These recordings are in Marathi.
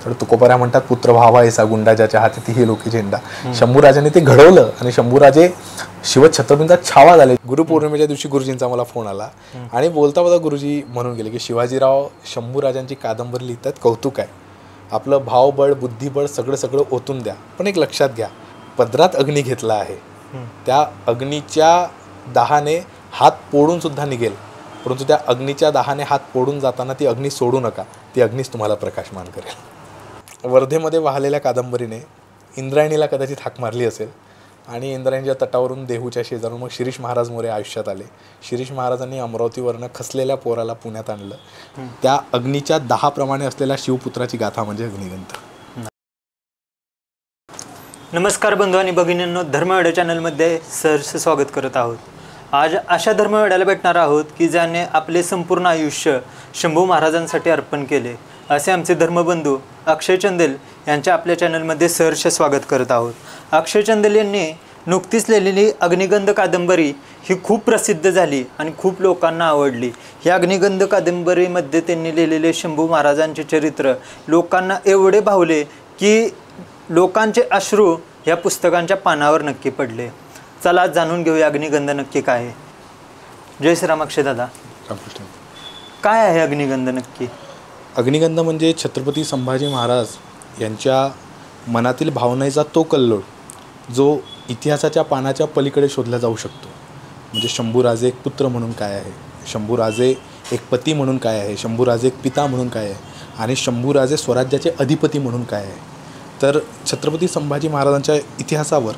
तर तुकोबऱ्या म्हणतात पुत्र व्हावा ऐसा गुंडा ज्याच्या हाती ही लोकी झेंडा. शंभूराजांनी ते घडवलं आणि शंभूराजे शिवछत्रपतींचा छावा झाले. गुरुपौर्णिमेच्या दिवशी गुरुजींचा मला फोन आला आणि बोलता बोलता गुरुजी म्हणून गेले की शिवाजीराव शंभूराजांची कादंबरी लिहितात, कौतुक आहे, आपलं भावबळ बुद्धिबळ सगळं सगळं ओतून द्या, पण एक लक्षात घ्या, पदरात अग्नी घेतला आहे, त्या अग्नीच्या दाहाने हात पोडून सुद्धा निघेल, परंतु त्या अग्नीच्या दाहाने हात पोडून जाताना ती अग्नी सोडू नका, ती अग्नीच तुम्हाला प्रकाशमान करेल. वर्धेमध्ये वाहलेल्या कादंबरीने इंद्रायणीला कदाचित हाक मारली असेल आणि इंद्रायणीच्या तटावरून देहूच्या शेजारून मग शिरीष महाराज मोरे आयुष्यात आले. शिरीष महाराजांनी अमरावतीवरनं खसलेल्या पोराला पुण्यात आणलं. त्या अग्नीच्या 10 प्रमाणे असलेल्या शिवपुत्राची गाथा म्हणजे अग्निगंध. नमस्कार बंधू आणि भगिनींनो, धर्मवेडा चॅनलमध्ये सहर्ष स्वागत करत आहोत. आज अशा धर्मवेड्याला भेटणार आहोत की ज्याने आपले संपूर्ण आयुष्य शंभू महाराजांसाठी अर्पण केले, असे आमचे धर्मबंधू अक्षय चंदेल यांच्या आपल्या चॅनलमध्ये सहर्ष स्वागत करत आहोत. अक्षय चंदेल यांनी नुकतीच लिहिलेली अग्निगंध कादंबरी ही खूप प्रसिद्ध झाली आणि खूप लोकांना आवडली. या अग्निगंध कादंबरीमध्ये त्यांनी लिहिलेले शंभू महाराजांचे चरित्र लोकांना एवढे भावले की लोकांचे अश्रू या पुस्तकांच्या पानावर नक्की पडले. चला जाणून घेऊया अग्निगंध नक्की काय आहे. जय श्रीराम अक्षय दादा. काय आहे अग्निगंध नक्की? अग्निगंध म्हणजे छत्रपती संभाजी महाराज यांच्या मनातील भावनेचा तो कल्लोळ जो इतिहासाच्या पानाच्या पलीकडे शोधला जाऊ शकतो. म्हणजे शंभूराजे एक पुत्र म्हणून काय आहे, शंभूराजे एक पती म्हणून काय आहे, शंभूराजे एक पिता म्हणून काय आहे आणि शंभूराजे स्वराज्याचे अधिपती म्हणून काय आहे. तर छत्रपती संभाजी महाराजांच्या इतिहासावर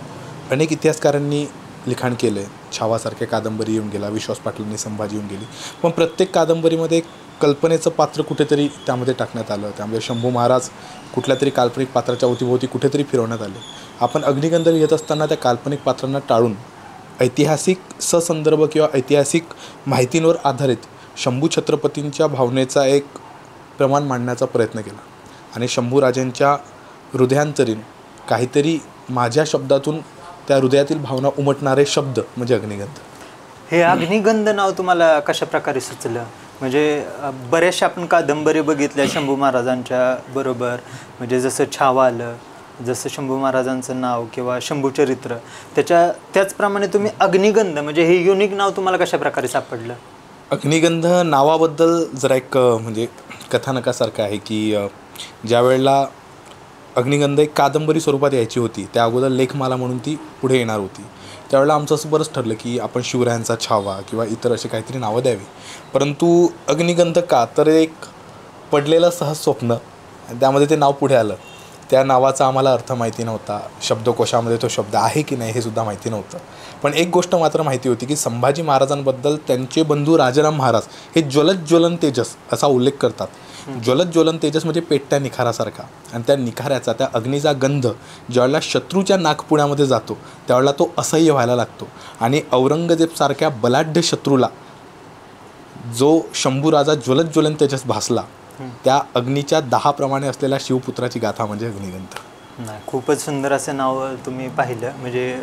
अनेक इतिहासकारांनी लिखाण केलं आहे. छावासारख्या कादंबरी येऊन गेला, विश्वास पाटलांनी संभाजी येऊन गेली, पण प्रत्येक कादंबरीमध्ये कल्पनेचं पात्र कुठेतरी त्यामध्ये टाकण्यात आलं. त्यामुळे शंभू महाराज कुठल्या तरी काल्पनिक पात्राच्या अवतीभोवती कुठेतरी फिरवण्यात आले. आपण अग्निगंध लिहित असताना त्या काल्पनिक पात्रांना टाळून ऐतिहासिक ससंदर्भ किंवा ऐतिहासिक माहितींवर आधारित शंभू छत्रपतींच्या भावनेचा एक प्रमाण मांडण्याचा प्रयत्न केला आणि शंभूराजांच्या हृदयांतरीण काहीतरी माझ्या शब्दातून त्या हृदयातील भावना उमटणारे शब्द म्हणजे अग्निगंध. हे अग्निगंध नाव तुम्हाला कशा प्रकारे सुचलं? म्हणजे बऱ्याचशा आपण कादंबरी बघितल्या शंभू महाराजांच्या बरोबर, म्हणजे जसं छावा आलं, जसं शंभू महाराजांचं नाव किंवा शंभू चरित्र, त्याचप्रमाणे तुम्ही अग्निगंध म्हणजे हे युनिक नाव तुम्हाला कशा प्रकारे सापडलं? अग्निगंध नावाबद्दल जरा एक म्हणजे कथानकासारखं आहे की ज्या वेळेला अग्निगंध एक कादंबरी स्वरूपात यायची होती, त्या अगोदर लेखमाला म्हणून ती पुढे येणार होती. त्यावेळेला आमचं असं बरंच ठरलं की आपण शिवरायांचा छावा किंवा इतर असे काहीतरी नावं द्यावी. परंतु अग्निगंध का, तर एक पडलेलं सहज स्वप्न त्यामध्ये ते नाव पुढे आलं. त्या नावाचा आम्हाला अर्थ माहिती नव्हता, शब्दकोशामध्ये तो शब्द आहे की नाही हे सुद्धा माहिती नव्हतं. पण एक गोष्ट मात्र माहिती होती की संभाजी महाराजांबद्दल त्यांचे बंधू राजाराम महाराज हे ज्वलन तेजस असा उल्लेख करतात. ज्वलन तेजस म्हणजे पेटत्या निखारासारखा, आणि त्या निखाऱ्याचा, त्या अग्नीचा गंध ज्यावेळेला शत्रूच्या नाकपुड्यामध्ये जातो त्यावेळेला तो असह्य व्हायला लागतो. आणि औरंगजेबसारख्या बलाढ्य शत्रूला जो शंभूराजा ज्वलन तेजस भासला, त्या अग्नीच्या 10 प्रमाणे असलेल्या शिवपुत्राची गाथा म्हणजे अग्निगंध. नाही, खूपच सुंदर असं नाव तुम्ही पाहिलं, म्हणजे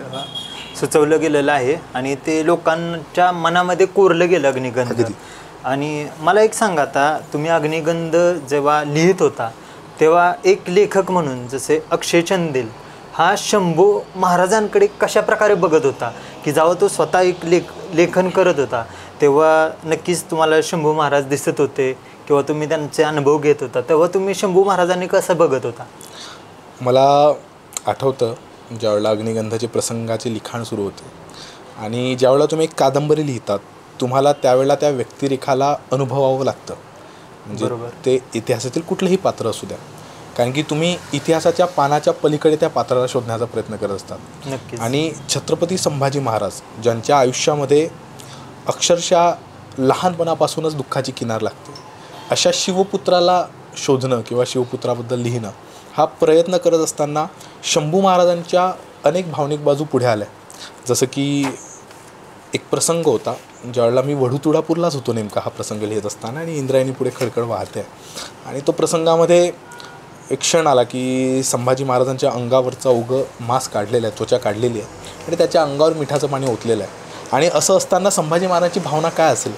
सुचवलं गेलेलं आहे आणि ते लोकांच्या मनामध्ये कोरलं गेलं अग्निगंध. आणि मला एक सांगा, आता तुम्ही अग्निगंध जेव्हा लिहित होता तेव्हा एक लेखक म्हणून जसे अक्षय चंदेल हा शंभू महाराजांकडे कशा प्रकारे बघत होता, की जेव्हा तो स्वतः एक लेखन करत होता तेव्हा नक्कीच तुम्हाला शंभू महाराज दिसत होते किंवा तुम्ही त्यांचे अनुभव घेत होता, तेव्हा तुम्ही शंभू महाराजांनी कसं बघत होता? मला आठवतं ज्यावेळेला अग्निगंधाचे प्रसंगाचे लिखाण सुरू होते आणि ज्यावेळेला तुम्ही एक कादंबरी लिहितात तुम्हाला त्यावेळेला त्या व्यक्तिरेखाला अनुभवावं लागतं. म्हणजे ते इतिहासातील कुठलंही पात्र असू द्या, कारण की तुम्ही इतिहासाच्या पानाच्या पलीकडे त्या पात्राला शोधण्याचा प्रयत्न करत असतात. आणि छत्रपती संभाजी महाराज ज्यांच्या आयुष्यामध्ये अक्षरशः लहानपणापासूनच दुःखाची किनार लागते, अशा शिवपुत्राला शोधणं किंवा शिवपुत्राबद्दल लिहिणं हा प्रयत्न करत असताना शंभू महाराजांच्या अनेक भावनिक बाजू पुढे आल्या. जसं की एक प्रसंग होता ज्यावेळेला मी वढू-तुळापूरलाच होतो नेमका हा प्रसंग लिहित असताना, आणि इंद्रायणी पुढे खडखड वाहते आणि तो प्रसंगामध्ये एक क्षण आला की संभाजी महाराजांच्या अंगावरचा मांस काढलेला आहे, त्वचा काढलेली आहे आणि त्याच्या अंगावर मिठाचं पाणी ओतलेलं आहे. आणि असं असताना संभाजी महाराजांची भावना काय असेल,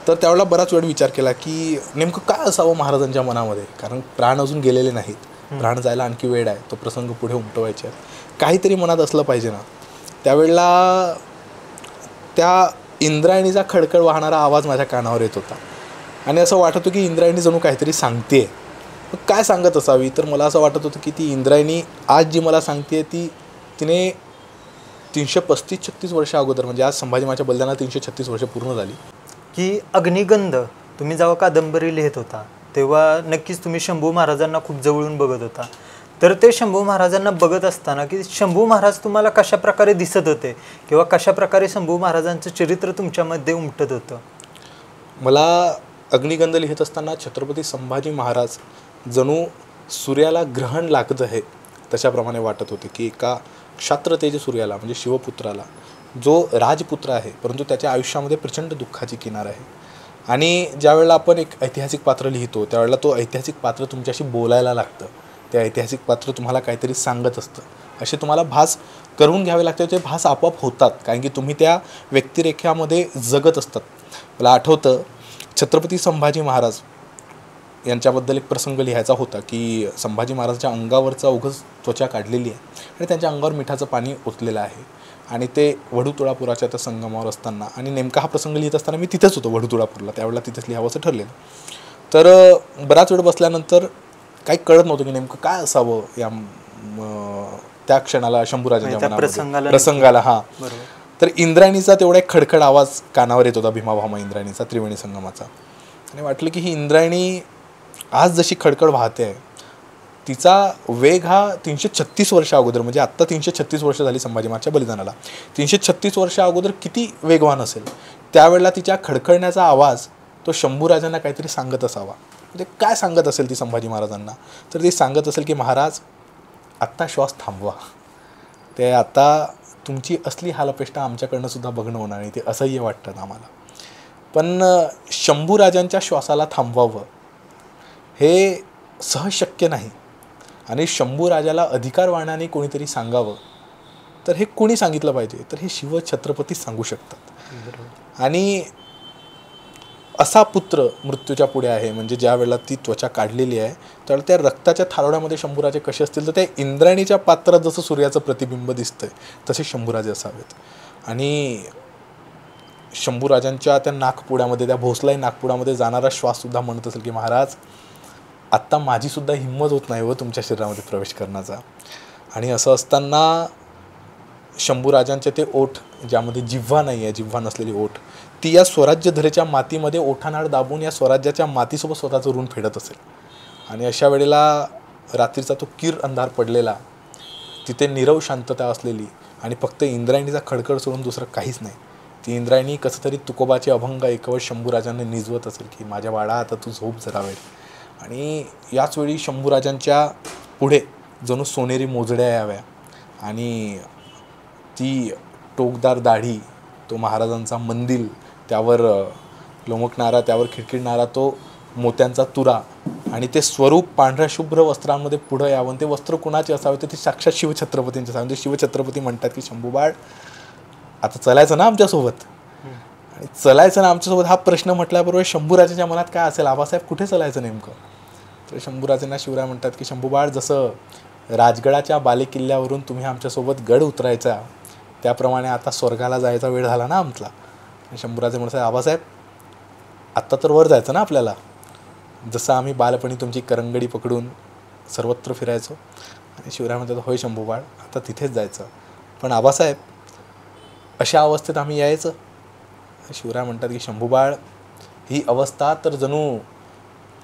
तर त्यावेळेला बराच वेळ विचार केला की नेमकं काय असावं महाराजांच्या मनामध्ये, कारण प्राण अजून गेलेले नाहीत प्राण जायला आणखी वेळ आहे, तो प्रसंग पुढे उमटवायचे आहेत, काहीतरी मनात असलं पाहिजे ना. त्यावेळेला त्या इंद्रायणीचा खडखड वाहणारा आवाज माझ्या कानावर येत होता आणि असं वाटत होतं की इंद्रायणी जणू काहीतरी सांगते. काय सांगत असावी, तर मला असं वाटत होतं की ती इंद्रायणी आज जी मला सांगते तिने 335-36 वर्ष अगोदर, म्हणजे आज संभाजी महाराजांच्या बलिदानाला 336 वर्ष पूर्ण झाली. की अग्निगंध तुम्ही जेव्हा कादंबरी लिहित होता तेव्हा नक्कीच तुम्ही शंभू महाराजांना खूप जवळून बघत होता. तर ते शंभू महाराजांना बघत असताना की शंभू महाराज तुम्हाला कशा प्रकारे दिसत होते किंवा कशा प्रकारे शंभू महाराजांचं चरित्र तुमच्यामध्ये उमटत होतं? मला अग्निगंध लिहित असताना छत्रपती संभाजी महाराज जणू सूर्याला ग्रहण लागत आहे तशाप्रमाणे वाटत होते, की एका क्षात्र तेज सूर्याला, म्हणजे शिवपुत्राला, जो राजपुत्र आहे परंतु त्याच्या आयुष्यामध्ये प्रचंड दुःखाची किनार आहे. आणि ज्यावेळेला आपण एक ऐतिहासिक पात्र लिहितो त्यावेळेला तो ऐतिहासिक पात्र तुमच्याशी बोलायला लागतं, ते ऐतिहासिक पात्र तुम्हाला काहीतरी सांगत असतं, असे तुम्हाला भास करून घ्यावे लागते. ते भास आपोआप होतात कारण की तुम्ही त्या व्यक्तिरेखामध्ये जगत असतात. मला आठवतं छत्रपती संभाजी महाराज यांच्याबद्दल एक प्रसंग लिहायचा होता की संभाजी महाराजांच्या अंगावरचा उगच त्वचा काढलेली आहे आणि त्यांच्या अंगावर मिठाचं पाणी ओतलेलं आहे आणि ते वढू-तुळापुराच्या त्या संगमावर असताना, आणि नेमका हा प्रसंग लिहित असताना मी तिथेच होतो वढू-तुळापूरला, त्यावेळेला तिथेच लिहावं असं ठरलेलं. तर बराच वेळ बसल्यानंतर काही कळत नव्हतं की नेमकं काय असावं या त्या क्षणाला शंभूराजांच्या मनामध्ये प्रसंगाला. हां, तर इंद्रायणीचा तेवढा एक खडखड आवाज कानावर येत होता, भीमाभामा इंद्रायणीचा, त्रिवेणी संगमाचा. आणि वाटलं की ही इंद्रायणी आज जशी खडखड वाहते आहे तिचा वेग हा 336 वर्ष अगोदर, म्हणजे आत्ता 336 वर्ष झाली संभाजी महाराजांच्या बलिदानाला, 336 वर्ष अगोदर किती वेगवान असेल. त्यावेळेला तिच्या खडखडण्याचा आवाज तो शंभूराजांना काहीतरी सांगत असावा. म्हणजे काय सांगत असेल ती संभाजी महाराजांना, तर ती सांगत असेल की महाराज आत्ता श्वास थांबवा, ते आता तुमची असली हालअपेष्टा आमच्याकडनं सुद्धा बघणं होणार नाही, ते असह्य वाटतं आम्हाला. पण शंभूराजांच्या श्वासाला थांबवावं हे सहज शक्य नाही आणि शंभूराजाला अधिकारवाणाने कोणीतरी सांगावं, तर हे कोणी सांगितलं पाहिजे, तर हे शिवछत्रपतीच सांगू शकतात. आणि असा पुत्र मृत्यूच्या पुढे आहे, म्हणजे ज्या वेळेला ती त्वचा काढलेली आहे त्यावेळेला त्या रक्ताच्या थारोड्यामध्ये शंभूराजे कसे असतील, तर त्या इंद्रायणीच्या पात्रात जसं सूर्याचं प्रतिबिंब दिसतंय तसे शंभूराजे असावेत. आणि शंभूराजांच्या त्या नाकपुड्यामध्ये, त्या भोसलाई नाकपुड्यामध्ये जाणारा श्वाससुद्धा म्हणत असेल की महाराज आत्ता माझीसुद्धा हिंमत होत नाही व तुमच्या शरीरामध्ये प्रवेश करण्याचा. आणि असं असताना शंभूराजांचे ते ओठ, ज्यामध्ये जिव्हा नाही आहे, जिव्हा नसलेली ओठ, ती या स्वराज्यधरेच्या मातीमध्ये ओठानाड दाबून या स्वराज्याच्या मातीसोबत स्वतःचं ऋण फेडत असेल. आणि अशा वेळेला रात्रीचा तो किर अंधार पडलेला, तिथे नीरव शांतता असलेली आणि फक्त इंद्रायणीचा खडखड सोडून दुसरं काहीच नाही. ती इंद्रायणी कसं तरी तुकोबाचे अभंग ऐकवत शंभूराजांना निजवत असेल की माझ्या बाळा आता तू झोप जरा वेळ. आणि याच वेळी शंभूराजांच्या पुढे जणू सोनेरी मोजड्या याव्या आणि ती टोकदार दाढी, तो महाराजांचा मंदिल, त्यावर लोमकणारा, त्यावर खिळखिळणारा तो मोत्यांचा तुरा आणि ते स्वरूप पांढऱ्या शुभ्र वस्त्रांमध्ये पुढं यावं. ते वस्त्र कुणाचे असावे, तर ते साक्षात शिवछत्रपतींचे असावे. म्हणजे शिवछत्रपती म्हणतात की शंभूबाळ आता चलायचं ना आमच्यासोबत, आणि चलायचं ना आमच्यासोबत हा प्रश्न म्हटल्याबरोबर शंभूराजांच्या मनात काय असेल, आबासाहेब कुठे चलायचं नेमकं. तर शंभूराजांना शिवराय म्हणतात की शंभूबाळ जसं राजगडाच्या बालेकिल्ल्यावरून तुम्ही आमच्यासोबत गड उतरायचा त्याप्रमाणे आता स्वर्गाला जायचा वेळ झाला ना आमचा. आणि शंभूराजे म्हणतात आबासाहेब आत्ता तर वर जायचं ना आपल्याला, जसं आम्ही बालपणी तुमची करंगडी पकडून सर्वत्र फिरायचो. आणि शिवराय म्हणतात होय शंभूबाळ आता तिथेच जायचं, पण आबासाहेब अशा अवस्थेत आम्ही यायचं. शिवराय म्हणतात की शंभूबाळ ही अवस्था तर जणू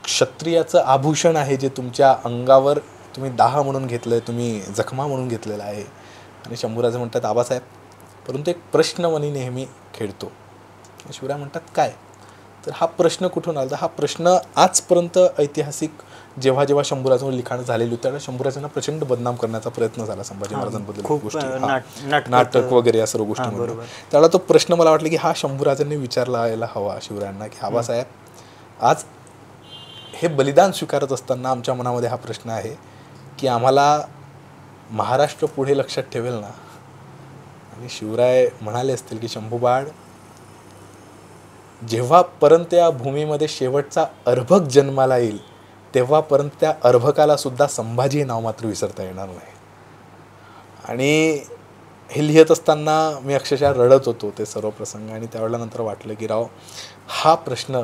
क्षत्रियाचं आभूषण आहे, जे तुमच्या अंगावर तुम्ही दाह म्हणून घेतलं आहे, तुम्ही जखमा म्हणून घेतलेला आहे. आणि शंभूराजे म्हणतात आबासाहेब परंतु एक प्रश्न मनी नेहमी खेळतो. शिवराय म्हणतात काय, तर हा प्रश्न कुठून आला, तर हा प्रश्न आजपर्यंत ऐतिहासिक जेव्हा जेव्हा शंभूराजांवर लिखाण झालेली होती त्यावेळेला शंभूराजांना प्रचंड बदनाम करण्याचा प्रयत्न झाला संभाजी महाराजांबद्दल, गोष्टी नाटक वगैरे या सर्व गोष्टी. त्यावेळेला तो प्रश्न मला वाटलं की हा शंभूराजांनी विचारला यायला हवा शिवरायांना की आबासाहेब आज हे बलिदान स्वीकारत असताना आमच्या मनामध्ये हा प्रश्न आहे की आम्हाला महाराष्ट्र पुढे लक्षात ठेवेल ना. आणि शिवराय म्हणाले असतील की शंभूबाळ जेव्हापर्यंत या भूमीमध्ये शेवटचा अर्भक जन्माला येईल तेव्हापर्यंत त्या अर्भकाला सुद्धा संभाजी हे नाव मात्र विसरता येणार नाही. आणि हे लिहित असताना मी अक्षरशः रडत होतो ते सर्व प्रसंग. आणि त्यावेळेला नंतर वाटलं की राव, हा प्रश्न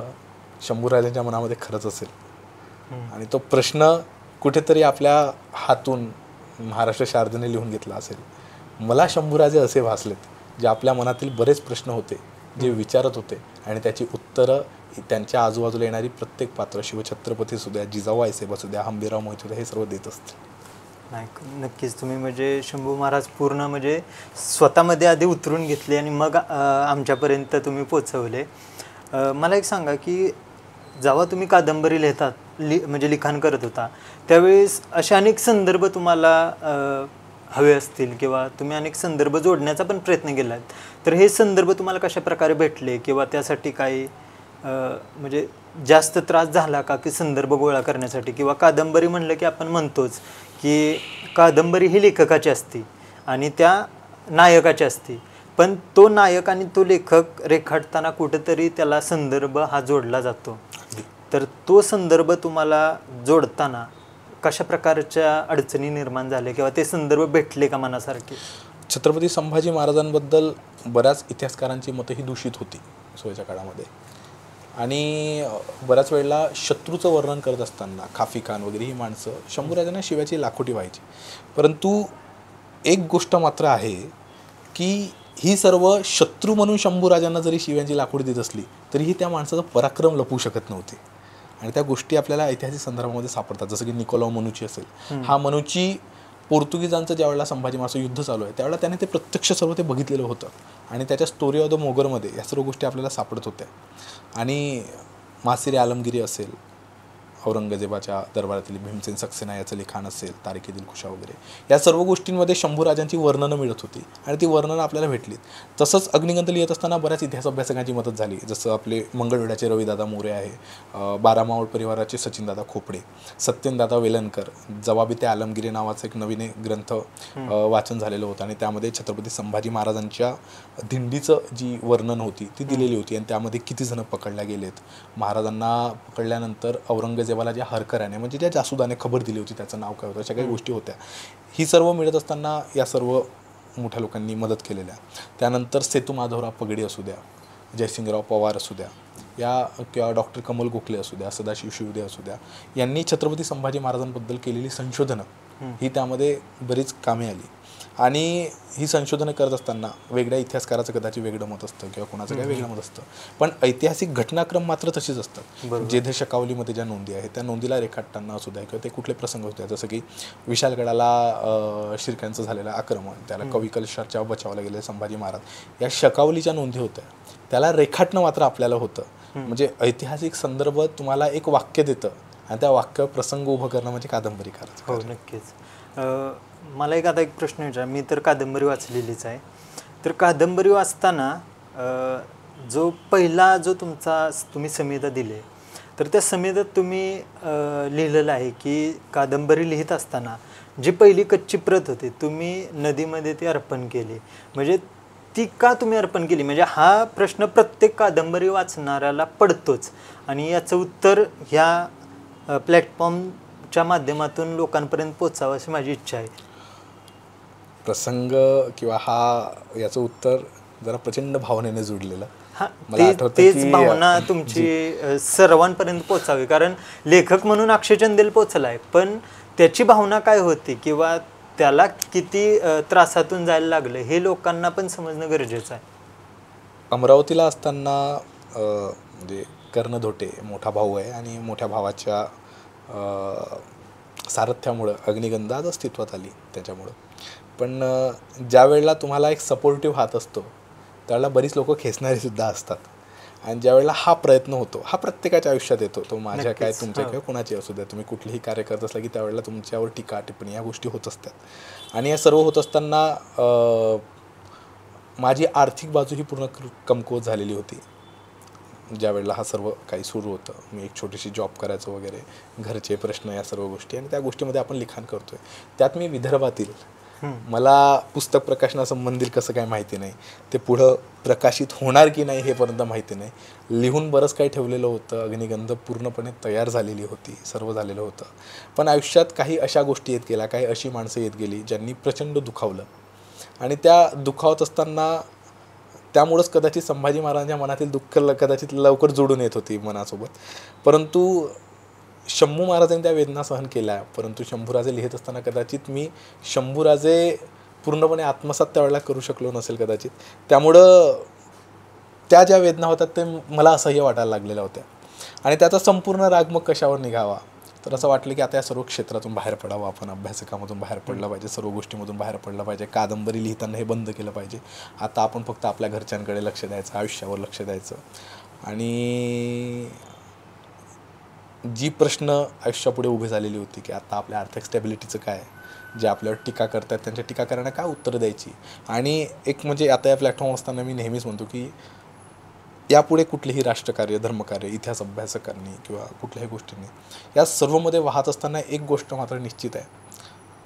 शंभूराजांच्या मनामध्ये खरंच असेल आणि तो प्रश्न कुठेतरी आपल्या हातून महाराष्ट्र शारदेने लिहून घेतला असेल. मला शंभूराजे असे भासलेत जे आपल्या मनातील बरेच प्रश्न होते, जे विचारत होते आणि त्याची उत्तरं त्यांच्या आजूबाजूला येणारी प्रत्येक पात्र, शिवछत्रपती असू द्या, जिजाऊ आईसाहेब असू द्या, हंबीरराव मोहिते असू द्या, हे सर्व देत असतील. नाही, नक्कीच तुम्ही म्हणजे शंभू महाराज पूर्ण म्हणजे स्वतःमध्ये आधी उतरून घेतले आणि मग आमच्यापर्यंत तुम्ही पोचवले. मला एक सांगा की जेव्हा तुम्ही कादंबरी लिहितात म्हणजे लिखाण करत होता त्यावेळेस असे अनेक संदर्भ तुम्हाला हवे असतील किंवा तुम्ही अनेक संदर्भ जोडण्याचा पण प्रयत्न केला आहे. तर हे संदर्भ तुम्हाला कशा प्रकारे भेटले किंवा त्यासाठी काही म्हणजे जास्त त्रास झाला का की संदर्भ गोळा करण्यासाठी? किंवा कादंबरी म्हणलं की आपण म्हणतोच की कादंबरी ही लेखकाची असते आणि त्या नायकाची असते, पण तो नायक आणि तो लेखक रेखाटताना कुठेतरी त्याला संदर्भ हा जोडला जातो. तर तो संदर्भ तुम्हाला जोडताना कशा प्रकारच्या अडचणी निर्माण झाल्या किंवा ते संदर्भ भेटले का मनासारखे? छत्रपती संभाजी महाराजांबद्दल बऱ्याच इतिहासकारांची मतं ही दूषित होती सोयीच्या काळामध्ये. आणि बऱ्याच वेळेला शत्रूचं वर्णन करत असताना खाफी खान वगैरे ही माणसं शंभूराजांना शिव्याची लाखोटी व्हायची. परंतु एक गोष्ट मात्र आहे की ही सर्व शत्रू म्हणून शंभूराजांना जरी शिव्यांची लाखोटी देत असली तरीही त्या माणसाचा पराक्रम लपवू शकत नव्हते. आणि त्या गोष्टी आपल्याला ऐतिहासिक संदर्भामध्ये सापडतात. जसं की निकोलाव मनुची असेल, हा मनुची पोर्तुगीजांचं ज्यावेळेला संभाजी महाराजांचं युद्ध चालू आहे त्यावेळेला त्याने ते प्रत्यक्ष सर्व ते बघितलेलं होतं. आणि त्याच्या स्टोरी ऑफ द मोगरमध्ये या सर्व गोष्टी आपल्याला सापडत होत्या. आणि मासिर आलमगिरी असेल, औरंगजेबाच्या दरबारातील भीमसेन सक्सेना याचं लिखाण असेल, तारिक दिलखुशा वगैरे, या सर्व गोष्टींमध्ये शंभूराजांची वर्णनं मिळत होती आणि ती वर्णनं आपल्याला भेटलीत. तसंच अग्निगंध लिहित असताना बऱ्याच इतिहास अभ्यासकांची मदत झाली. जसं आपले मंगळवेढ्याचे रविदादा मोरे आहे, बारामावळ परिवाराचे सचिनदादा खोपडे, सत्यनदादा वेलणकर, जवाबी ते आलमगिरी नावाचं एक नवीन ग्रंथ वाचन झालेलं होतं आणि त्यामध्ये छत्रपती संभाजी महाराजांच्या दिंडीचं जी वर्णन होती ती दिलेली होती. आणि त्यामध्ये किती जण पकडल्या गेलेत, महाराजांना पकडल्यानंतर औरंगजेबाला ज्या हरकऱ्याने म्हणजे ज्या जासुदाने खबर दिली होती त्याचं नाव काय होतं, अशा काही गोष्टी होत्या. ही सर्व मिळत असताना या सर्व मोठ्या लोकांनी मदत केलेल्या. त्यानंतर सेतू माधवराव पगडी असू द्या, जयसिंगराव पवार असू द्या, या किंवा डॉक्टर कमल गोखले असू द्या, सदाशिव शिवदे असू द्या, यांनी छत्रपती संभाजी महाराजांबद्दल केलेली संशोधनं ही त्यामध्ये बरीच कामे आली. आणि ही संशोधनं करत असताना वेगळ्या इतिहासकाराचं कदाचित वेगळं मत असतं किंवा कोणाचं काय वेगळं मत असतं, पण ऐतिहासिक घटनाक्रम मात्र तशीच असतात. जेधे शकावलीमध्ये ज्या नोंदी आहेत त्या नोंदीला रेखाटताना असू द्या किंवा ते कुठले प्रसंग होते, जसं की विशाळगडाला शिर्क्यांचं झालेलं आक्रमण, त्याला कवी कलशाच्या बचावला गेले संभाजी महाराज, या शकावलीच्या नोंदी होत्या, त्याला रेखाटणं मात्र आपल्याला होतं. म्हणजे ऐतिहासिक संदर्भ तुम्हाला एक वाक्य देतं आणि त्या वाक्य प्रसंग उभं करणं म्हणजे कादंबरी करायचं. हो, नक्कीच. मला एक आता एक प्रश्न विचार, मी तर कादंबरी वाचलेलीच आहे. तर कादंबरी वाचताना जो पहिला जो तुम्ही संहिता दिले, तर त्या संहितेत तुम्ही लिहिलेलं आहे की कादंबरी लिहित असताना जी पहिली कच्ची प्रत होती तुम्ही नदीमध्ये ती अर्पण केली. म्हणजे ती का तुम्ही अर्पण केली? म्हणजे हा प्रश्न प्रत्येक कादंबरी वाचणाऱ्याला पडतोच आणि याचं उत्तर ह्या प्लॅटफॉर्मच्या माध्यमातून लोकांपर्यंत पोचावं अशी माझी इच्छा आहे. प्रसंग किंवा याचं उत्तर जरा प्रचंड भावनेने जुडलेलं. तेच भावना तुमची सर्वांपर्यंत पोचावी, कारण लेखक म्हणून अक्षय चंदेल पोचलाय, पण त्याची भावना काय होती किंवा त्याला किती त्रासातून जायला लागलं हे लोकांना पण समजणं गरजेचं आहे. अमरावतीला असताना म्हणजे कर्ण धोटे मोठा भाऊ आहे आणि मोठ्या भावाच्या सारथ्यामुळं अग्निगंध आज अस्तित्वात आली त्याच्यामुळं. पण ज्या वेळेला तुम्हाला एक सपोर्टिव्ह हात असतो त्यावेळेला बरीच लोकं खेचणारे सुद्धा असतात. आणि ज्या वेळेला हा प्रयत्न होतो, हा प्रत्येकाच्या आयुष्यात येतो, तो माझ्या काय तुमच्या किंवा कोणाची असू द्या, तुम्ही कुठलीही कार्य करत असला की त्यावेळेला तुमच्यावर टीका टिप्पणी या गोष्टी होत असतात. आणि या सर्व होत असताना माझी आर्थिक बाजू ही पूर्ण कमकुवत झालेली होती ज्या वेळेला हा सर्व काही सुरू होतं. मी एक छोटीशी जॉब करायचो वगैरे, घरचे प्रश्न या सर्व गोष्टी, आणि त्या गोष्टीमध्ये आपण लिखाण करतोय. त्यात मी विदर्भातील मला पुस्तक प्रकाशनासंबंधी कसं काय माहिती नाही, ते पुढं प्रकाशित होणार की नाही हे पर्यंत माहिती नाही. लिहून बरंच काही ठेवलेलं होतं, अग्निगंध पूर्णपणे तयार झालेली होती, सर्व झालेलं होतं. पण आयुष्यात काही अशा गोष्टी येत गेल्या, काही अशी माणसं येत गेली ज्यांनी प्रचंड दुखावलं. आणि त्या दुखावत असताना त्यामुळंच कदाचित संभाजी महाराजांच्या मनातील दुःख कदाचित लवकर जोडून येत होती मनासोबत. परंतु शंभू महाराजांनी त्या वेदना सहन केल्या. परंतु शंभूराजे लिहित असताना कदाचित मी शंभूराजे पूर्णपणे आत्मसात त्यावेळेला करू शकलो नसेल कदाचित. त्यामुळं त्या ज्या वेदना होत्या ते मला असह्य वाटायला लागलेल्या होत्या. आणि त्याचा संपूर्ण राग मग कशावर निघावा, तर असं वाटलं की आता या सर्व क्षेत्रातून बाहेर पडावं आपण, अभ्यासकामधून बाहेर पडलं पाहिजे, सर्व गोष्टीमधून बाहेर पडलं पाहिजे, कादंबरी लिहिताना हे बंद केलं पाहिजे. आता आपण फक्त आपल्या घरच्यांकडे लक्ष द्यायचं, आयुष्यावर लक्ष द्यायचं. आणि जी प्रश्न आयुष्यापुढे उभी झालेली होती की आता आपल्या आर्थिक स्टॅबिलिटीचं काय, जे आपल्यावर टीका करतात त्यांच्या टीकाकारांना काय उत्तर द्यायची. आणि एक म्हणजे आता या प्लॅटफॉर्म असताना मी नेहमीच म्हणतो की यापुढे कुठलेही राष्ट्रकार्य, धर्मकार्य, इतिहास अभ्यास करणे किंवा कुठल्याही गोष्टींनी या सर्वमध्ये वाहत असताना एक गोष्ट मात्र निश्चित आहे,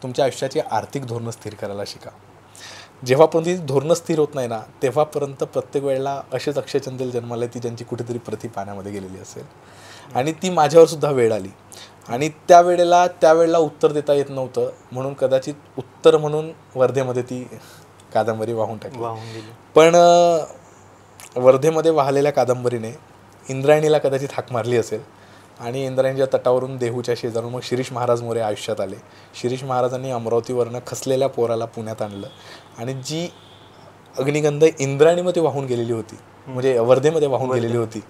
तुमच्या आयुष्याची आर्थिक धोरणं स्थिर करायला शिका. जेव्हापर्यंत ती धोरणं स्थिर होत नाही ना, तेव्हापर्यंत प्रत्येक वेळेला असेच अक्षयचंद्र जन्माला ती ज्यांची कुठेतरी प्रति पाण्यामध्ये गेलेली असेल. आणि ती माझ्यावर सुद्धा वेळ आली. आणि त्यावेळेला उत्तर देता येत नव्हतं, म्हणून कदाचित उत्तर म्हणून वर्धेमध्ये ती कादंबरी वाहून टाकली. पण वर्धेमध्ये वाहलेल्या कादंबरीने इंद्रायणीला कदाचित हाक मारली असेल. आणि इंद्रायणीच्या तटावरून देहूच्या शेजारून मग शिरीष महाराज मोरे आयुष्यात आले. शिरीष महाराजांनी अमरावतीवरनं खचलेल्या पोराला पुण्यात आणलं. आणि जी अग्निगंध इंद्रायणीमध्ये वाहून गेलेली होती, म्हणजे वर्धेमध्ये वाहून गेलेली होती,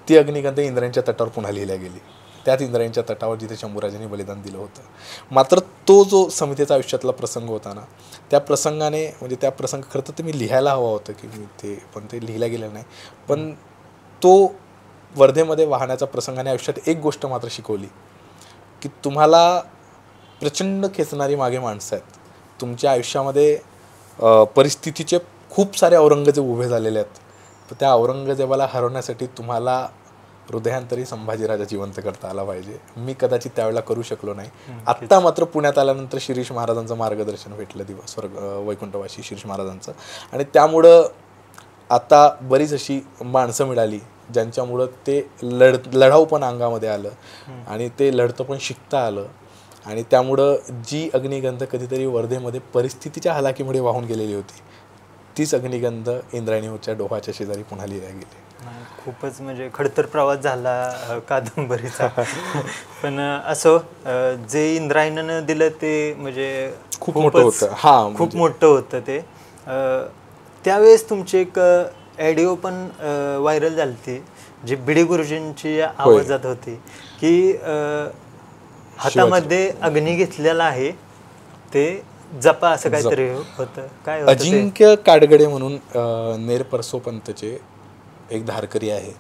ती अग्निगंध इंद्रायणीच्या तटावर पुन्हा लिहिल्या गेली. त्याच इंद्रायणीच्या तटावर जिथे शंभूराजांनी बलिदान दिलं होतं. मात्र तो जो समितीचा आयुष्यातला प्रसंग होता ना, त्या प्रसंगाने म्हणजे त्या प्रसंग खरं तर ते मी लिहायला हवा होतं की मी ते लिहिल्या गेलं नाही. पण तो वर्धेमध्ये वाहण्याचा प्रसंगाने आयुष्यात एक गोष्ट मात्र शिकवली की तुम्हाला प्रचंड खेचणारी मागे माणसं आहेत. तुमच्या आयुष्यामध्ये परिस्थितीचे खूप सारे औरंगजेब उभे झालेले आहेत. त्या औरंगजेबाला हरवण्यासाठी तुम्हाला हृदयांतरी संभाजीराजा जिवंत करता आला पाहिजे. मी कदाचित त्यावेळेला करू शकलो नाही. आत्ता मात्र पुण्यात आल्यानंतर शिरीष महाराजांचं मार्गदर्शन भेटलं, दिवस वैकुंठवासी शिरीष महाराजांचं. आणि त्यामुळं आता बरीच अशी माणसं मिळाली ज्यांच्यामुळं ते लढाऊ पण अंगामध्ये आलं आणि ते लढतं पण शिकता आलं. आणि त्यामुळं जी अग्निगंध कधीतरी वर्धेमध्ये परिस्थितीच्या हलाखीमुळे वाहून गेलेली होती, तीच अग्निगंध इंद्रायणीच्या डोहाच्या शेजारी पुन्हा लिहिल्या गेली. खूपच म्हणजे खडतर प्रवास झाला कादंबरीचा. पण असो, जे इंद्रायणीनं दिलं ते म्हणजे खूप मोठं होतं. हां, खूप मोठं होतं ते. त्यावेळेस तुमची एक ऑडिओ पण व्हायरल झाली होती, जी भिडे गुरुजींची आवाजात होती की हातामध्ये अग्नी घेतलेला आहे ते जपा, असं काहीतरी होतं. काय अजिंक्य काडगडे म्हणून नेर परसोपंतचे एक धारकरी आहे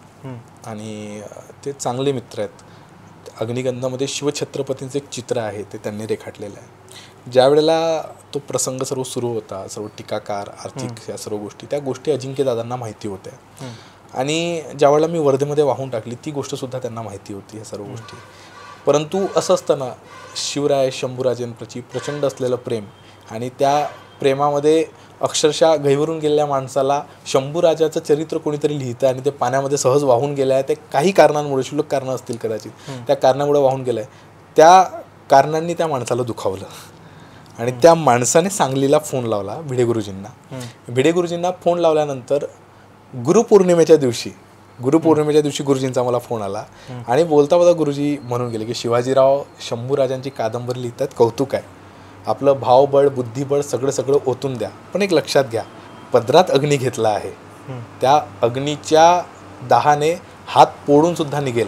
आणि ते चांगले मित्र आहेत. अग्निगंधामध्ये शिवछत्रपतींचं एक चित्र आहे, ते त्यांनी रेखाटलेलं आहे. ज्या वेळेला तो प्रसंग सर्व सुरू होता, सर्व टीकाकार, आर्थिक या सर्व गोष्टी, त्या गोष्टी अजिंक्यदादांना माहिती होत्या. आणि ज्या वेळेला मी वर्धेमध्ये वाहून टाकली ती गोष्टसुद्धा त्यांना माहिती होती, ह्या सर्व गोष्टी. परंतु असं असताना शिवराय शंभूराजेंप्रती प्रचंड असलेलं प्रेम आणि त्या प्रेमामध्ये अक्षरशः गहिवरून गेलेल्या माणसाला शंभूराजाचं चरित्र कोणीतरी लिहितं आणि ते पाण्यामध्ये सहज वाहून गेलं आहे. ते काही कारणांमुळे, क्षुल्लक कारणं असतील कदाचित, त्या कारणामुळे वाहून गेलं आहे. त्या कारणांनी त्या माणसाला दुखावलं. आणि त्या माणसाने सांगलीला फोन लावला भिडे गुरुजींना. भिडे गुरुजींना फोन लावल्यानंतर गुरुपौर्णिमेच्या दिवशी गुरुजींचा मला फोन आला आणि बोलता बोलता गुरुजी म्हणून गेले की शिवाजीराव शंभूराजांची कादंबरी लिहितात, कौतुक आहे. आपलं भावबळ, बुद्धिबळ सगळं ओतून द्या. पण एक लक्षात घ्या, पदरात अग्नी घेतला आहे, त्या अग्नीच्या दाहाने हात पोडून सुद्धा निघेल,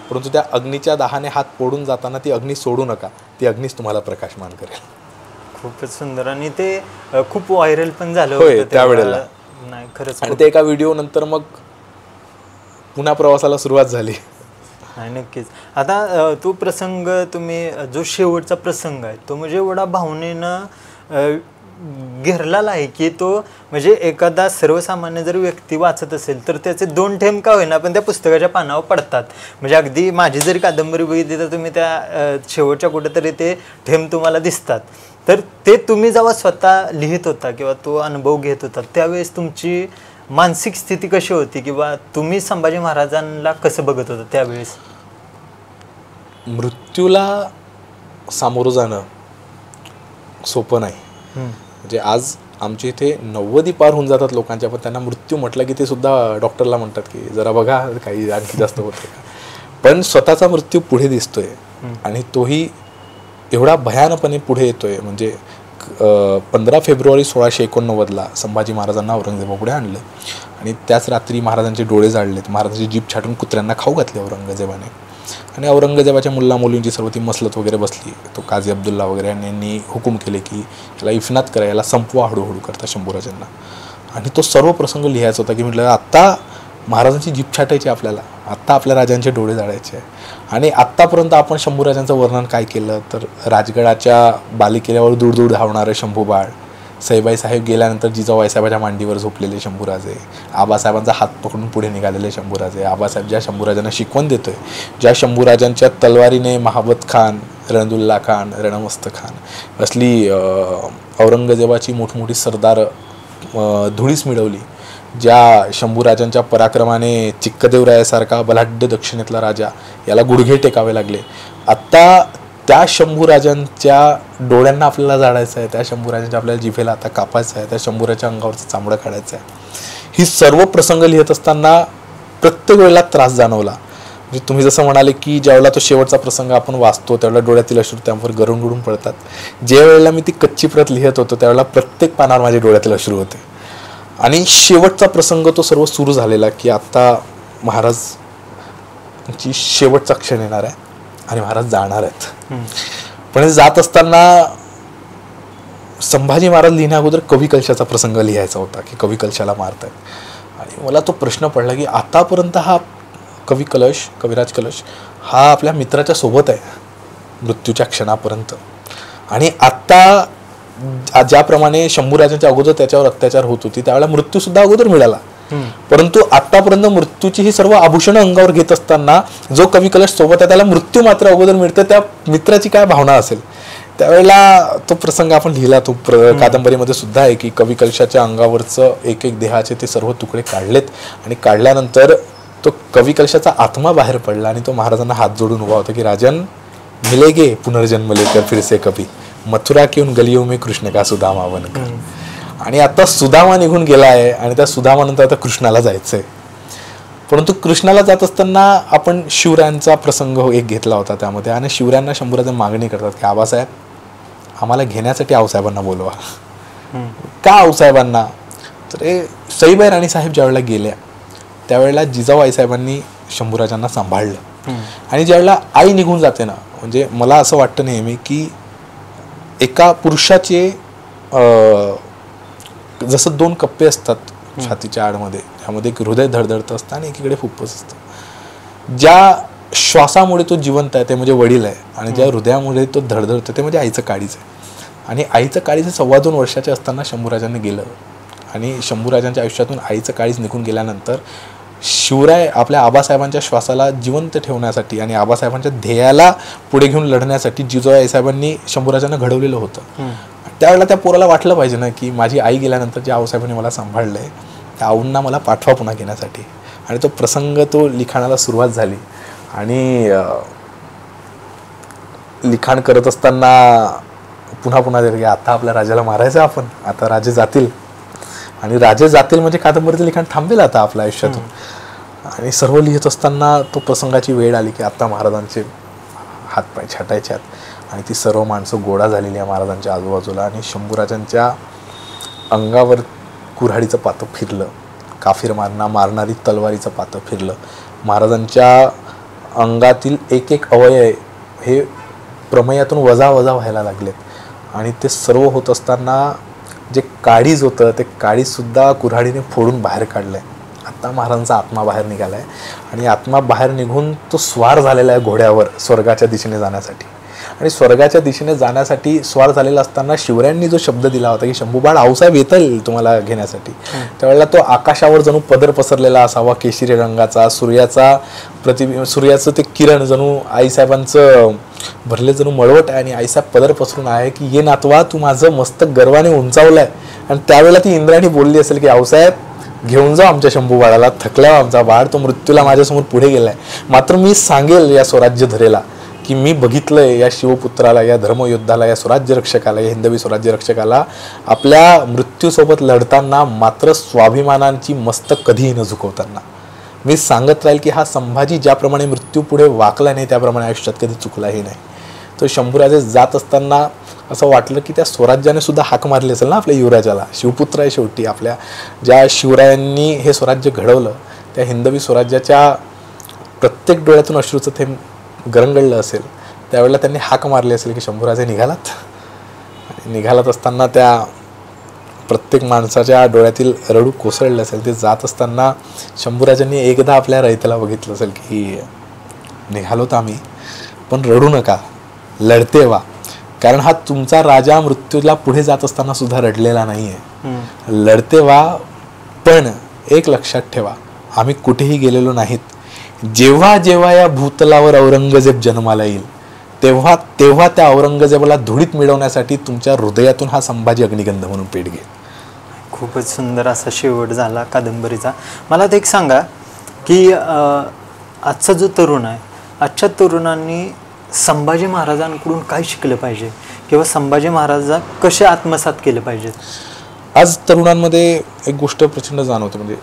परंतु त्या अग्नीच्या दाहाने हात पोडून जाताना ती अग्नी सोडू नका, ती अग्नीच तुम्हाला प्रकाशमान करेल. खूपच सुंदर. आणि ते खूप व्हायरल पण झालं होतं त्यावेळेला. नाही खरंच. आणि ते एका व्हिडिओ नंतर मग पुन्हा प्रवासाला सुरुवात झाली. नाही नक्कीच. आता तो प्रसंग तुम्ही, जो शेवटचा प्रसंग आहे तो म्हणजे एवढा भावनेनं घेरलेला आहे की तो म्हणजे एखादा सर्वसामान्य जर व्यक्ती वाचत असेल तर त्याचे 2 थेंब का होईना पण त्या पुस्तकाच्या पानावर पडतात. म्हणजे अगदी माझी जरी कादंबरी बघितली तर तुम्ही त्या शेवटच्या कुठेतरी ते थेंब तुम्हाला दिसतात. तर ते तुम्ही जेव्हा स्वतः लिहित होता किंवा तो अनुभव घेत होता त्यावेळेस तुमची मानसिक स्थिती कशी होती किंवा तुम्ही संभाजी महाराजांना कसं बघत होता त्यावेळेस? मृत्यूला सामोरं जाणं सोपं नाही. म्हणजे आज आमच्या इथे 90 पार होऊन जातात लोकांच्या, पण त्यांना मृत्यू म्हटलं की ते सुद्धा डॉक्टरला म्हणतात की जरा बघा काही आणखी जास्त होतं का. पण स्वतःचा मृत्यू पुढे दिसतोय आणि तोही एवढा भयानकपणे पुढे येतोय. म्हणजे 15 फेब्रुवारी 1689 संभाजी महाराजांना औरंगजेबापुढे आणलं आणि त्याच रात्री महाराजांचे डोळे जाळलेत, महाराजांची जीभ छाटून कुत्र्यांना खाऊ घातले औरंगजेबाने. आणि औरंगजेबाच्या मुल्ला मुलींची सर्व ती मसलत वगैरे बसली. तो काझी अब्दुल्ला वगैरे यांनी हुकूम केले की याला इफनात करा, याला संपवा हळूहळू करता शंभूराजांना. आणि तो सर्व प्रसंग लिहायचा होता की म्हटलं आत्ता महाराजांची जीभ छाटायची आपल्याला, आत्ता आपल्या राजांचे डोळे जाळायचे. आणि आत्तापर्यंत आपण शंभूराजांचं वर्णन काय केलं तर राजगडाच्या बालेकिल्ल्यावर दूर दूर धावणारं शंभूबाळ, सईबाई साहेब गेल्यानंतर जिजाऊ साहेबाच्या मांडीवर झोपलेले शंभूराजे, आबासाहेबांचा हात पकडून पुढे निघालेले शंभूराजे, आबासाहेब ज्या शंभूराजांना शिकवण देतोय, ज्या शंभूराजांच्या तलवारीने महाबत खान, रणदुल्ला खान, रणमस्त खान असली औरंगजेबाची मोठमोठी सरदार धुळीस मिळवली, ज्या शंभूराजांच्या पराक्रमाने चिक्कदेवरायासारखा बलाढ्य दक्षिणेतला राजा याला गुडघे टेकावे लागले, आत्ता त्या शंभूराजांच्या डोळ्यांना आपल्याला जाळायचं आहे, त्या शंभूराजांच्या आपल्याला जिभेला आता कापायचं आहे, त्या शंभूराच्या अंगावरचं चामडं काढायचं आहे. ही सर्व प्रसंग लिहित असताना प्रत्येक वेळेला त्रास जाणवला. म्हणजे तुम्ही जसं म्हणाले की ज्यावेळेला तो शेवटचा प्रसंग आपण वाचतो त्यावेळेला डोळ्यातील अश्रू त्यावर गरून गरून पडतात. ज्या वेळेला मी ती कच्ची प्रत लिहित होतो त्यावेळेला प्रत्येक पानावर माझ्या डोळ्यातील अश्रू होते. आणि शेवटचा प्रसंग तो सर्व सुरू झालेला की आत्ता महाराजची शेवटचा क्षण येणार आहे आणि महाराज जाणार आहेत. पण जात असताना संभाजी महाराज लिहिण्या अगोदर कवी कलशाचा प्रसंग लिहायचा होता की कवी कलशाला मारतायत. आणि मला तो प्रश्न पडला की आतापर्यंत हा कवी कलश, कविराज कलश हा आपल्या मित्राच्या सोबत आहे मृत्यूच्या क्षणापर्यंत. आणि आत्ता ज्याप्रमाणे शंभूराजांच्या अगोदर त्याच्यावर अत्याचार होत होती त्यावेळेला मृत्यू सुद्धा अगोदर मिळाला, परंतु आतापर्यंत मृत्यूची ही सर्व आभूषणं अंगावर घेत असताना जो कवी कलश सोबत आहे त्याला मृत्यू मात्र अगोदर मिळतं. त्या मित्राची काय भावना असेल त्यावेळेला तो प्रसंग आपण लिहिला. तो कादंबरीमध्ये सुद्धा आहे की कवी कलशाच्या अंगावरचं एक एक देहाचे ते सर्व तुकडे काढलेत आणि काढल्यानंतर तो कवी कलशाचा आत्मा बाहेर पडला आणि तो महाराजांना हात जोडून उभा होता की राजन मिलेगे पुनर्जन्म लेकर फिर से कभी, मथुरा की उन गलियों में कृष्ण का सुदामा बनकर. आणि आता सुदामा निघून गेला आहे आणि त्या सुदामानंतर आता कृष्णाला जायचंय. परंतु कृष्णाला जात असताना आपण शिवरायांचा प्रसंग एक घेतला होता त्यामध्ये. आणि शिवरायांना शंभूराज मागणी करतात की आबासाहेब आम्हाला घेण्यासाठी आऊसाहेबांना बोलवा. का आऊसाहेबांना तर सईबाई राणीसाहेब ज्यावेळेला गेल्या त्यावेळेला जिजाऊ आईसाहेबांनी शंभूराजांना सांभाळलं. आणि ज्यावेळेला आई निघून जाते ना, म्हणजे मला असं वाटतं नेहमी की एका पुरुषाचे जसं 2 कप्पे असतात छातीच्या आडमध्ये, त्यामध्ये एक हृदय धडधडतं असतं आणि एकीकडे फुफ्फुस असतं. ज्या श्वासामुळे तो जिवंत आहे ते म्हणजे वडील आहे आणि ज्या हृदयामुळे तो धडधडतो ते म्हणजे आईचं काळीज आहे. आणि आईचं काळीज 2.25 वर्षाचे असताना शंभूराजांनी गेलं आणि शंभूराजांच्या आयुष्यातून आईचं काळीज निघून गेल्यानंतर शिवराय आपल्या आबासाहेबांच्या श्वासाला जिवंत ठेवण्यासाठी आणि आबासाहेबांच्या ध्येयाला पुढे घेऊन लढण्यासाठी जिजाऊ आईसाहेबांनी शंभूराजांना घडवलेलं होतं. त्यावेळेला त्या पोराला वाटलं पाहिजे ना की माझी आई गेल्यानंतर ज्या आऊसाहेबांनी मला सांभाळलं आहे त्या आऊंना मला पाठवा पुन्हा घेण्यासाठी. आणि तो प्रसंग तो लिखाणाला सुरुवात झाली आणि लिखाण करत असताना पुन्हा पुन्हा की आता आपल्या राजाला मारायचं आपण, आता राजे जातील आणि राजे जातील म्हणजे कादंबरीचं लिखाण थांबेल आता आपल्या आयुष्यातून. आणि सर्व लिहित असताना तो प्रसंगाची वेळ आली की आता महाराजांचे हातपाय छाटायचे आहेत आणि ती सर्व माणसं गोळा झालेली आहे महाराजांच्या आजूबाजूला. आणि शंभूराजांच्या अंगावर कुऱ्हाडीचं पातं फिरलं, काफीर मारणारी तलवारीचं पातं फिरलं. महाराजांच्या अंगातील एक एक अवयव हे प्रमेयातून वजा व्हायला लागलेत आणि ते सर्व होत असताना जे काळीज होतं ते काळीजसुद्धा कुऱ्हाडीने फोडून बाहेर काढलं आहे. आत्ता महाराजांचा आत्मा बाहेर निघाला आहे आणि आत्मा बाहेर निघून तो स्वार झालेला आहे घोड्यावर स्वर्गाच्या दिशेने जाण्यासाठी. आणि स्वर्गाच्या दिशेने जाण्यासाठी स्वार झालेला असताना शिवरायांनी जो शब्द दिला होता की शंभूबाळ आऊसाहेब येतील तुम्हाला घेण्यासाठी, त्यावेळेला तो आकाशावर जणू पदर पसरलेला असावा केशरी रंगाचा, सूर्याचं ते किरण जणू आईसाहेबांचं भरले जणू मळवट आहे आणि आईसाहेब पदर पसरून आहे की ये नातवा तू माझं मस्तक गर्वाने उंचावलंय. आणि त्यावेळेला ती इंद्राणी बोलली असेल की आऊसाहेब घेऊन जाऊ आमच्या शंभू बाळाला, थकला आमचा बाळ, तो मृत्यूला माझ्यासमोर पुढे गेलाय. मात्र मी सांगेल या स्वराज्य धरेला की मी बघितलंय या शिवपुत्राला, या धर्मयोद्धाला, या स्वराज्य रक्षकाला, या हिंदवी स्वराज्य रक्षकाला आपल्या मृत्यूसोबत लढताना मात्र स्वाभिमानांची मस्तक कधीही न झुकवताना. मी सांगत राहील की हा संभाजी ज्याप्रमाणे मृत्यू पुढे वाकला नाही त्याप्रमाणे आयुष्यात कधी चुकलाही नाही. तो शंभूराजे जात असताना असं वाटलं की त्या स्वराज्याने सुद्धा हाक मारली असेल ना आपल्या युवराजाला. शिवपुत्र आहे शेवटी, आपल्या ज्या शिवरायांनी हे स्वराज्य घडवलं त्या हिंदवी स्वराज्याच्या प्रत्येक डोळ्यातून अश्रूचं थेंब गरंगळलं असेल. त्यावेळेला त्यांनी हाक मारली असेल की शंभूराजे निघालात. निघालात असताना त्या प्रत्येक माणसाच्या डोळ्यातील रडू कोसळलं असेल. ते जात असताना शंभूराजांनी एकदा आपल्या रयतेला बघितलं असेल की निघालोत आम्ही पण रडू नका, लढते व्हा, कारण हा तुमचा राजा मृत्यूला पुढे जात असताना सुद्धा रडलेला नाही आहे. लढते व्हा, पण एक लक्षात ठेवा आम्ही कुठेही गेलेलो नाहीत. जेव्हा जेव्हा या भूतलावर औरंगजेब जन्माला येईल तेव्हा तेव्हा त्या औरंगजेबाला धुळीत मिळवण्यासाठी तुमच्या हृदयातून हा संभाजी अग्निगंध म्हणून पेट घेईल. खूपच सुंदर असा शेवट झाला कादंबरीचा. मला ते एक सांगा की आजचा जो तरुण आहे, आजच्या तरुणांनी संभाजी महाराजांकडून काय शिकलं पाहिजे किंवा संभाजी महाराज कसे आत्मसात केले पाहिजेत? आज तरुणांमध्ये एक गोष्ट प्रचंड जाणवते, म्हणजे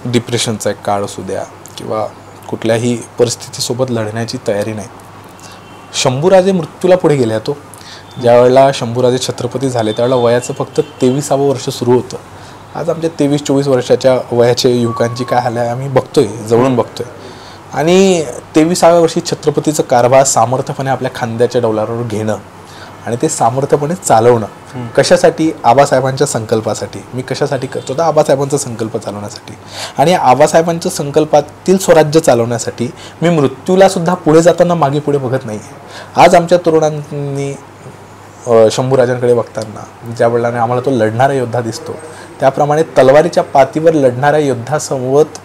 डिप्रेशनचा एक काळ असू द्या किंवा कुठल्याही परिस्थितीसोबत लढण्याची तयारी नाही. शंभूराजे मृत्यूला पुढे गेले. तो ज्यावेळेला शंभूराजे छत्रपती झाले त्यावेळेला वयाचं फक्त 23वे वर्ष सुरू होतं. आज आमच्या 23-24 वर्षाच्या वयाच्या युवकांची काय हाल आहे आम्ही बघतोय, जवळून बघतोय. आणि 23व्या वर्षी छत्रपतीचं कारभार सामर्थ्यपणे आपल्या खांद्याच्या डौलावर घेणं आणि ते सामर्थ्यपणे चालवणं. कशासाठी? आबासाहेबांच्या संकल्पासाठी. मी कशासाठी करतो तर आबासाहेबांचा संकल्प चालवण्यासाठी. आणि आबासाहेबांच्या संकल्पातील स्वराज्य चालवण्यासाठी मी मृत्यूला सुद्धा पुढे जाताना मागे पुढे बघत नाही आहे. आज आमच्या तरुणांनी शंभूराजांकडे बघताना ज्या वेळेला आम्हाला तो लढणारा योद्धा दिसतो त्याप्रमाणे तलवारीच्या पातीवर लढणाऱ्या योद्धासोबत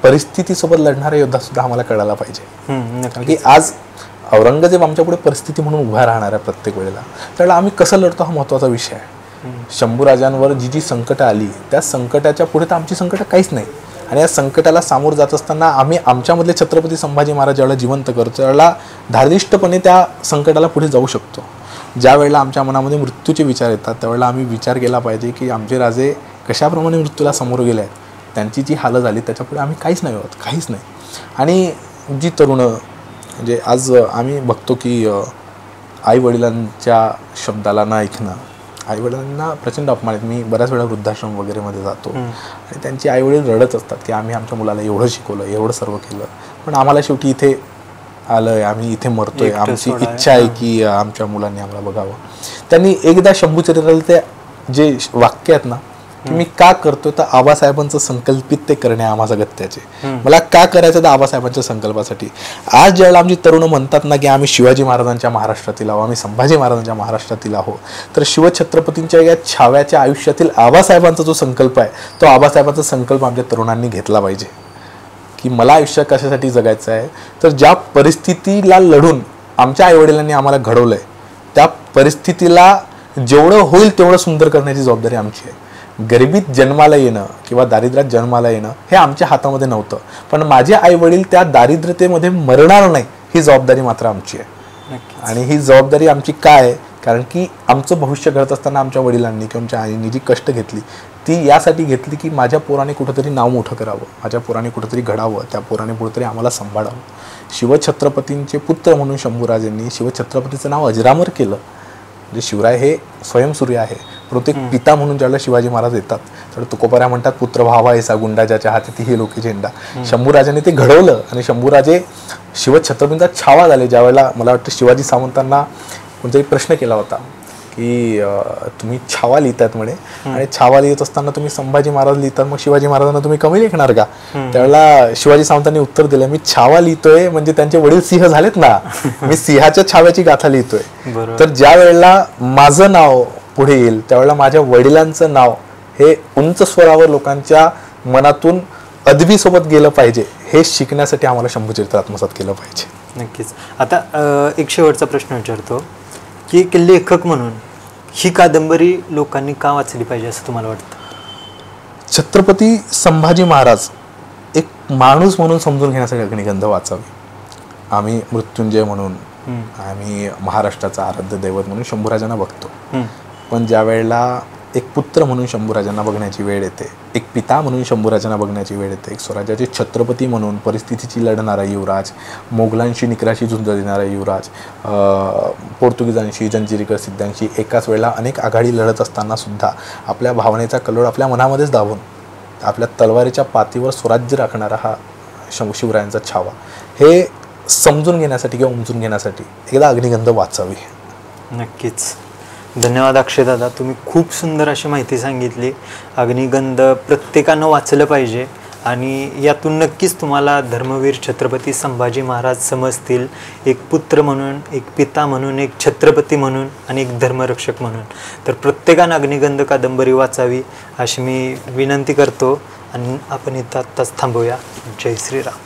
परिस्थितीसोबत लढणारा योद्धा सुद्धा आम्हाला कळायला पाहिजे. कारण की आज औरंगजेब आमच्या पुढे परिस्थिती म्हणून उभा राहणार आहे प्रत्येक वेळेला. त्यावेळेला आम्ही कसं लढतो हा महत्त्वाचा विषय आहे. शंभूराजांवर जी जी संकटं आली त्या संकटाच्या पुढे तर आमची संकटं काहीच नाही. आणि या संकटाला सामोरं जात असताना आम्ही आमच्यामधले छत्रपती संभाजी महाराज ज्यावेळेला जिवंत करतो त्यावेळेला धार्दिष्टपणे त्या संकटाला पुढे जाऊ शकतो. ज्या वेळेला आमच्या मनामध्ये मृत्यूचे विचार येतात त्यावेळेला आम्ही विचार केला पाहिजे की आमचे राजे कशाप्रमाणे मृत्यूला समोर गेले आहेत, त्यांची जी हालत झाली त्याच्यापुढे आम्ही काहीच नाही आहोत, काहीच नाही. आणि जी तरुणं म्हणजे आज आम्ही बघतो की आईवडिलांच्या शब्दाला न ऐकणं, आईवडिलांना प्रचंड अपमानित. मी बऱ्याच वेळा वृद्धाश्रम वगैरेमध्ये जातो आणि त्यांची आईवडील रडत असतात की आम्ही आमच्या मुलाला एवढं शिकवलं, एवढं सर्व केलं, पण आम्हाला शेवटी इथे आलं, आम्ही इथे मरतोय. आमची इच्छा आहे की आमच्या मुलांनी आम्हाला बघावं. त्यांनी एकदा शंभूचरित्राला ते जे वाक्य आहेत ना की मी का करतोय तर आबासाहेबांचं संकल्पित ते करणे आम्हाला गत्याचे. मला का करायचं तर आबासाहेबांच्या संकल्पासाठी. आज ज्यावेळेला आमची तरुण म्हणतात ना की आम्ही शिवाजी महाराजांच्या महाराष्ट्रातील आहोत, आम्ही संभाजी महाराजांच्या महाराष्ट्रातील आहोत, तर शिवछत्रपतींच्या या छाव्याच्या आयुष्यातील आबासाहेबांचा जो संकल्प आहे तो आबासाहेबांचा संकल्प आमच्या तरुणांनी घेतला पाहिजे. की मला आयुष्य कशासाठी जगायचं आहे तर ज्या परिस्थितीला लढून आमच्या आईवडिलांनी आम्हाला घडवलंय त्या परिस्थितीला जेवढं होईल तेवढं सुंदर करण्याची जबाबदारी आमची आहे. गरिबीत जन्माला येणं किंवा दारिद्र्यात जन्माला येणं हे आमच्या हातामध्ये नव्हतं, पण माझे आईवडील त्या दारिद्र्यतेमध्ये मरणार नाही ही जबाबदारी मात्र आमची आहे. आणि ही जबाबदारी आमची काय आहे कारण की आमचं भविष्य घडत असताना आमच्या वडिलांनी किंवा आमच्या आईने जी कष्ट घेतली ती यासाठी घेतली की माझ्या पोराने कुठंतरी नाव मोठं करावं, माझ्या पोराने कुठंतरी घडावं, त्या पोराने कुठंतरी आम्हाला सांभाळावं. शिवछत्रपतींचे पुत्र म्हणून शंभूराजांनी शिवछत्रपतीचं नाव अजरामर केलं. म्हणजे शिवराय हे स्वयंसूर्य आहे, परंतु एक पिता म्हणून ज्यावेळेला शिवाजी महाराज येतात तर तुकोबाऱ्या म्हणतात पुत्र व्हावा ऐसा गुंडा ज्याच्या हाती हे लोकी झेंडा. शंभूराजांनी ते घडवलं आणि शंभूराजे शिवछत्रपतींचा छावा झाले. ज्यावेळेला मला वाटतं शिवाजी सावंतांना कोणताही प्रश्न केला होता की तुम्ही छावा लिहितात म्हणे आणि छावा लिहित असताना तुम्ही संभाजी महाराज लिहितात, मग शिवाजी महाराजांना तुम्ही कमी लिखणार का? त्यावेळेला शिवाजी सावंतांनी उत्तर दिलं, मी छावा लिहितोय म्हणजे त्यांचे वडील सिंह झालेत ना, मी सिंहाच्या छाव्याची गाथा लिहितोय. तर ज्या वेळेला माझं नाव पुढे येईल त्यावेळेला माझ्या वडिलांचं नाव हे उंच स्वरावर लोकांच्या मनातून अदबीसोबत गेलं पाहिजे, हे शिकण्यासाठी आम्हाला शंभूचरित्र आत्मसात केलं पाहिजे. नक्कीच. आता एक शेवटचा प्रश्न विचारतो की एक लेखक म्हणून ही कादंबरी लोकांनी का वाचली पाहिजे असं तुम्हाला वाटतं? छत्रपती संभाजी महाराज एक माणूस म्हणून समजून घेण्यासाठी अग्निगंध वाचावी. आम्ही मृत्युंजय म्हणून, आम्ही महाराष्ट्राचं आराध्य दैवत म्हणून शंभूराजांना बघतो, पण ज्या वेळेला एक पुत्र म्हणून शंभूराजांना बघण्याची वेळ येते, एक पिता म्हणून शंभूराजांना बघण्याची वेळ येते, एक स्वराज्याचे छत्रपती म्हणून परिस्थितीची लढणारा युवराज, मोगलांशी निकराशी झुंज देणारा युवराज, पोर्तुगीजांशी, जंजिरीकर सिद्धांशी एकाच वेळेला अनेक आघाडी लढत असताना सुद्धा आपल्या भावनेचा कल्लोळ आपल्या मनामध्येच दाबून आपल्या तलवारीच्या पातीवर स्वराज्य राखणारा हा शिवरायांचा छावा, हे समजून घेण्यासाठी किंवा उमजून घेण्यासाठी एकदा अग्निगंध वाचावी. नक्कीच. धन्यवाद अक्षय दादा, तुम्ही खूप सुंदर अशी माहिती सांगितली. अग्निगंध प्रत्येकानं वाचलं पाहिजे आणि यातून नक्कीच तुम्हाला धर्मवीर छत्रपती संभाजी महाराज समजतील, एक पुत्र म्हणून, एक पिता म्हणून, एक छत्रपती म्हणून आणि एक धर्मरक्षक म्हणून. तर प्रत्येकानं अग्निगंध कादंबरी वाचावी अशी मी विनंती करतो आणि आपण इथं आत्ताच थांबूया. जय श्रीराम.